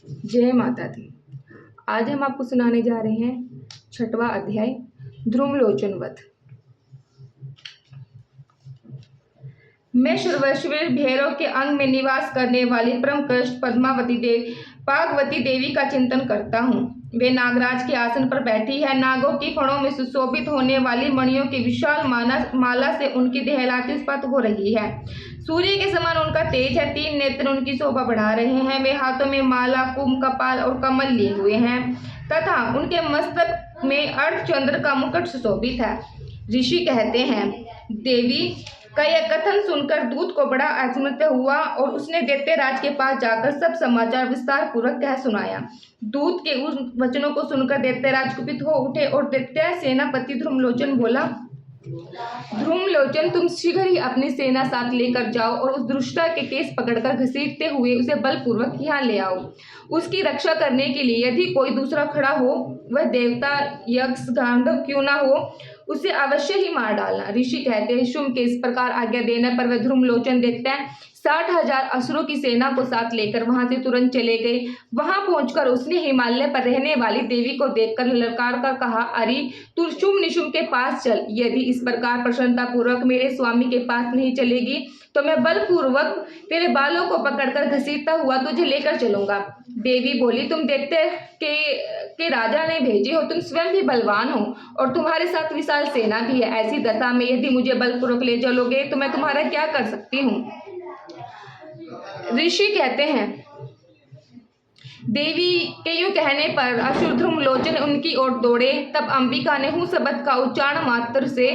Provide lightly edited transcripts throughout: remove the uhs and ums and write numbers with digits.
जय माता दी। आज हम आपको सुनाने जा रहे हैं 6वां अध्याय ध्रुमलोचन वध। मैं सर्वस्वी भैरव के अंग में निवास करने वाली परम कष्ट पार्वती देवी का चिंतन करता हूँ। वे नागराज के आसन पर बैठी है। नागों की फणों में सुशोभित होने वाली मणियों की विशाल माला से उनकी देहलाती स्फुट हो रही है। सूर्य के समान उनका तेज है। 3 नेत्र उनकी शोभा बढ़ा रहे हैं। वे हाथों में माला, कुंभ, कपाल और कमल लिए हुए हैं तथा उनके मस्तक में अर्धचंद्र का मुकुट सुशोभित है। ऋषि कहते हैं, देवी का यह कथन सुनकर दूत को बड़ा आश्चर्य हुआ और उसने दैत्यराज के पास जाकर सब समाचार विस्तार पूर्वक कह सुनाया। दूत के उस वचनों को सुनकर दैत्यराज कुपित हो उठे और दैत्य सेनापति ध्रुमलोचन बोला, ध्रुमलोचन, तुम शीघ्र ही अपनी सेना साथ लेकर जाओ और उस दुष्टा के केस पकड़कर घसीटते हुए उसे बलपूर्वक यहाँ ले आओ। उसकी रक्षा करने के लिए यदि कोई दूसरा खड़ा हो, वह देवता, यक्ष, गांधर्व क्यों ना हो, उसे अवश्य ही मार डालना। ऋषि कहते हैं, शुंभ के इस प्रकार आज्ञा देने पर वह ध्रुमलोचन देखते 60,000 असुरों की सेना को साथ लेकर वहां से तुरंत चले गए। वहां पहुंचकर उसने हिमालय पर रहने वाली देवी को देखकर ललकार कर कहा, अरे तू शुंभ निशुंभ के पास चल। यदि इस प्रकार प्रसन्नता पूर्वक मेरे स्वामी के पास नहीं चलेगी तो मैं बलपूर्वक तेरे बालों को पकड़कर घसीटता हुआ तुझे लेकर चलूंगा। देवी बोली, तुम दैत्य के राजा ने भेजे हो, तुम स्वयं भी बलवान हो और तुम्हारे साथ विशाल सेना भी है। ऐसी दशा में यदि मुझे बलपूर्वक ले चलोगे तो मैं तुम्हारा क्या कर सकती हूँ। ऋषि कहते हैं, देवी के यूं कहने पर असुर ध्रुमलोचन उनकी ओर दौड़े। तब अंबिका ने हूं शब्द का उच्चारण मात्र से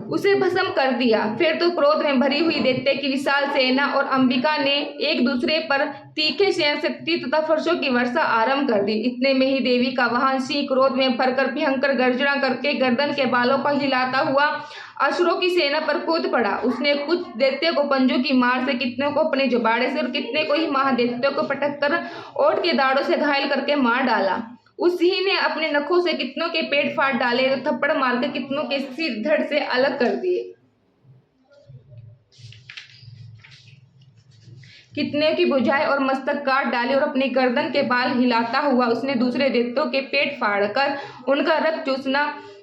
उसे भस्म कर दिया। फिर तो क्रोध में भरी हुई दैत्य की विशाल सेना और अंबिका ने एक दूसरे पर तीखे शक्ति तथा फर्शों की वर्षा आरंभ कर दी। इतने में ही देवी का वाहन सिंह क्रोध में भरकर भयंकर गर्जना करके गर्दन के बालों पर हिलाता हुआ असुरों की सेना पर कूद पड़ा। उसने कुछ दैत्यों को पंजों की मार से, कितनों को अपने जुबाड़े से और कितने को ही महादैत्यों को पटक कर ओट के दाड़ों से घायल करके मार डाला। उस सिंह ने अपने नखों से कितनों के पेट फाड़ डाले तो थप्पड़ मारकर कितनों के सिर धड़ से अलग कर दिए। कितने की भुजाएं और मस्तक काट डाले और अपनी गर्दन के बाल हिलाता हुआ उसने दूसरे दैत्यों के पेट फाड़कर उनका रक्त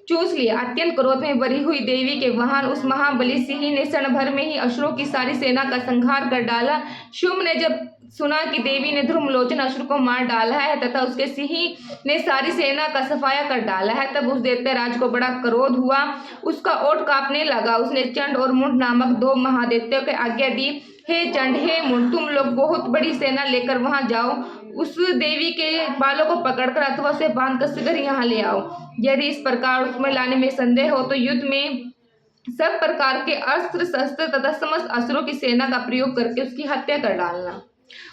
चूस लिया। अत्यंत क्रोध में भरी हुई देवी के वाहन उस महाबली सिंह ने क्षण भर में ही असुरों की सारी सेना का संहार कर डाला। शुंभ ने जब सुना कि देवी ने ध्रुमलोचन असुर को मार डाला है तथा उसके सिंह ने सारी सेना का सफाया कर डाला है, तब उस दैत्यराज को बड़ा क्रोध हुआ। उसका ओठ कांपने लगा। उसने चंड और मुंड नामक 2 महादैत्यों को आज्ञा दी, हे चंड, हे मुंड, तुम लोग बहुत बड़ी सेना लेकर वहां जाओ। उस देवी के बालों को पकड़कर अथवा उसे बांधकर शीघ्र यहाँ ले आओ। यदि इस प्रकार उसमें लाने में संदेह हो तो युद्ध में सब प्रकार के अस्त्र शस्त्र तथा समस्त असुरों की सेना का प्रयोग करके उसकी हत्या कर डालना।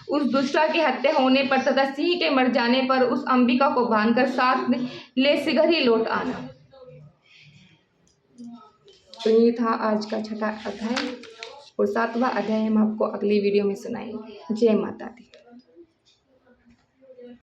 उस दुष्टा की हत्या होने पर तथा सिंह के मर जाने पर उस अंबिका को बांधकर साथ ले शीघ्र ही लौट आना। तो ये था आज का 6वां अध्याय और 7वां अध्याय हम आपको अगली वीडियो में सुनाएंगे। जय माता दी।